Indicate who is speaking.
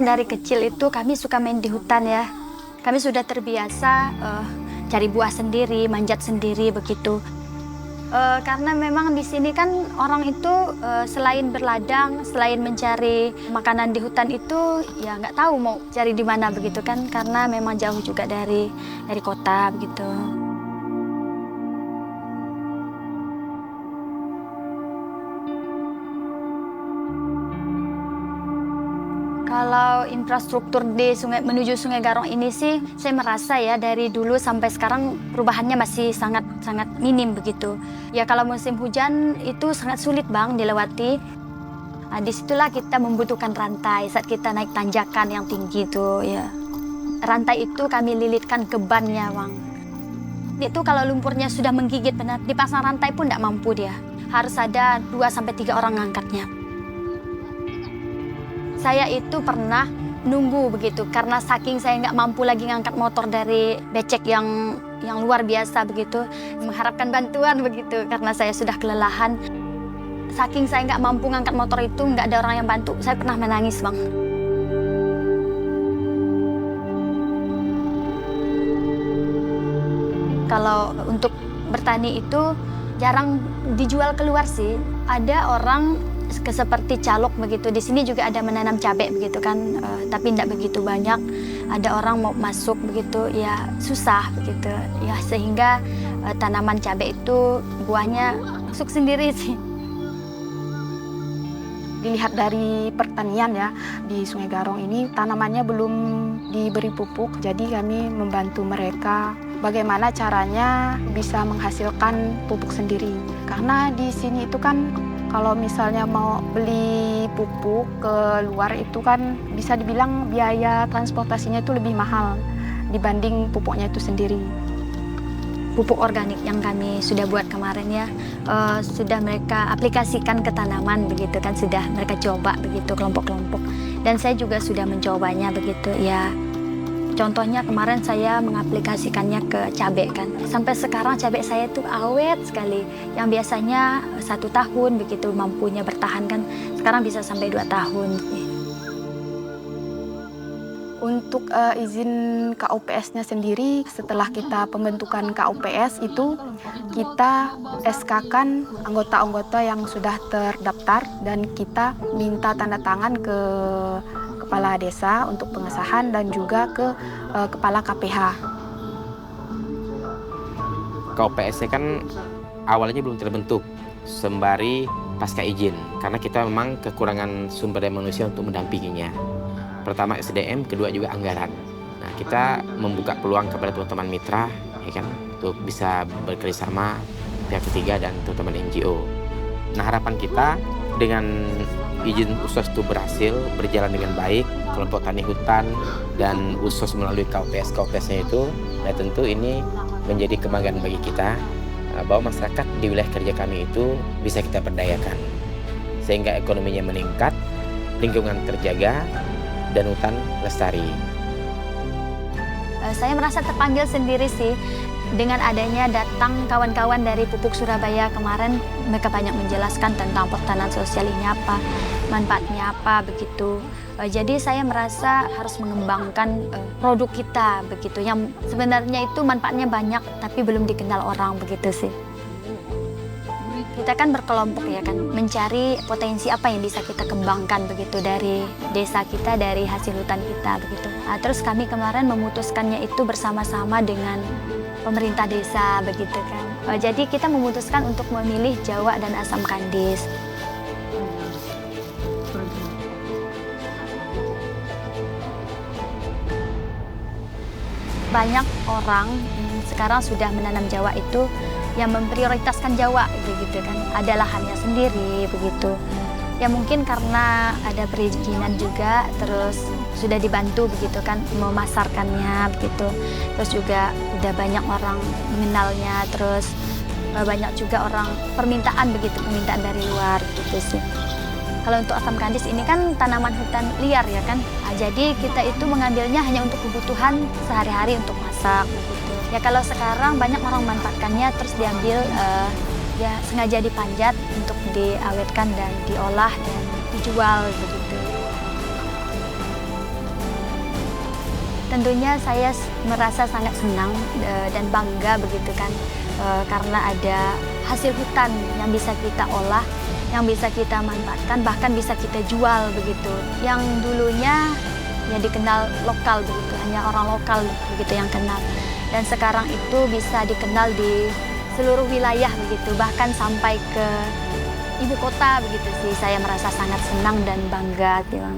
Speaker 1: Dari kecil itu kami suka main di hutan ya. Kami sudah terbiasa cari buah sendiri, manjat sendiri begitu. Karena memang di sini kan orang itu selain berladang, selain mencari makanan di hutan itu ya nggak tahu mau cari di mana begitu kan, karena memang jauh juga dari kota begitu. Kalau infrastruktur di menuju Sungai Garong ini sih, saya merasa ya dari dulu sampai sekarang perubahannya masih sangat minim begitu. Ya kalau musim hujan itu sangat sulit Bang dilewati. Nah, disitulah kita membutuhkan rantai saat kita naik tanjakan yang tinggi itu ya. Rantai itu kami lilitkan ke bannya Bang. Itu kalau lumpurnya sudah menggigit benar, dipasang rantai pun tidak mampu dia. Harus ada 2-3 orang ngangkatnya. Saya itu pernah nunggu begitu karena saking saya nggak mampu lagi ngangkat motor dari becek yang luar biasa begitu, mengharapkan bantuan begitu karena saya sudah kelelahan. Saking saya nggak mampu ngangkat motor itu, nggak ada orang yang bantu, saya pernah menangis Bang. Kalau untuk bertani itu jarang dijual keluar sih. Ada orang seperti calok begitu. Di sini juga ada menanam cabai begitu kan, tapi tidak begitu banyak. Ada orang mau masuk begitu, ya susah begitu. Ya sehingga tanaman cabai itu buahnya masuk sendiri sih.
Speaker 2: Dilihat dari pertanian ya, di Sungai Garong ini tanamannya belum diberi pupuk, jadi kami membantu mereka bagaimana caranya bisa menghasilkan pupuk sendiri. Karena di sini itu kan kalau misalnya mau beli pupuk ke luar itu kan bisa dibilang biaya transportasinya itu lebih mahal dibanding pupuknya itu sendiri.
Speaker 1: Pupuk organik yang kami sudah buat kemarin ya, sudah mereka aplikasikan ke tanaman begitu kan, sudah mereka coba begitu kelompok-kelompok. Dan saya juga sudah mencobanya begitu ya. Contohnya kemarin saya mengaplikasikannya ke cabai kan. Sampai sekarang cabai saya itu awet sekali. Yang biasanya 1 tahun begitu mampunya bertahan kan, sekarang bisa sampai 2 tahun.
Speaker 2: Untuk izin KUPS-nya sendiri, setelah kita pembentukan KUPS itu, kita SK-kan anggota-anggota yang sudah terdaftar dan kita minta tanda tangan ke Kepala Desa untuk pengesahan dan juga ke Kepala KPH.
Speaker 3: KUPS kan awalnya belum terbentuk, sembari pasca izin, karena kita memang kekurangan sumber daya manusia untuk mendampinginya. Pertama SDM, kedua juga anggaran. Nah, kita membuka peluang kepada teman-teman mitra, ya kan, untuk bisa bekerjasama pihak ketiga dan teman-teman NGO. Nah, harapan kita dengan izin USOS itu berhasil berjalan dengan baik, kelompok tani hutan dan USOS melalui KUPS-nya itu, nah tentu ini menjadi kebanggaan bagi kita bahwa masyarakat di wilayah kerja kami itu bisa kita berdayakan, sehingga ekonominya meningkat, lingkungan terjaga, dan hutan lestari.
Speaker 1: Saya merasa terpanggil sendiri sih dengan adanya datang kawan-kawan dari Pupuk Surabaya kemarin. Mereka banyak menjelaskan tentang pertanian sosial ini apa, manfaatnya apa begitu. Jadi saya merasa harus mengembangkan produk kita begitu. Yang sebenarnya itu manfaatnya banyak tapi belum dikenal orang begitu sih. Kita kan berkelompok ya kan, mencari potensi apa yang bisa kita kembangkan begitu dari desa kita, dari hasil hutan kita begitu. Nah, terus kami kemarin memutuskannya itu bersama-sama dengan pemerintah desa begitu kan. Jadi kita memutuskan untuk memilih Jawa dan Asam Kandis. Banyak orang sekarang sudah menanam Jawa itu yang memprioritaskan Jawa begitu kan, ada lahannya sendiri begitu. Ya mungkin karena ada perizinan juga, terus sudah dibantu begitu kan memasarkannya begitu. Terus juga udah banyak orang mengenalnya, terus banyak juga orang permintaan begitu, permintaan dari luar gitu sih. Kalau untuk asam kandis ini kan tanaman hutan liar ya kan, jadi kita itu mengambilnya hanya untuk kebutuhan sehari-hari untuk masak begitu. Ya kalau sekarang banyak orang memanfaatkannya terus diambil ya sengaja dipanjat untuk diawetkan dan diolah dan dijual begitu. Tentunya saya merasa sangat senang dan bangga begitu kan, karena ada hasil hutan yang bisa kita olah, yang bisa kita manfaatkan, bahkan bisa kita jual begitu. Yang dulunya ya dikenal lokal begitu, hanya orang lokal begitu yang kenal. Dan sekarang itu bisa dikenal di seluruh wilayah begitu, bahkan sampai ke ibu kota begitu sih. Saya merasa sangat senang dan bangga gitu.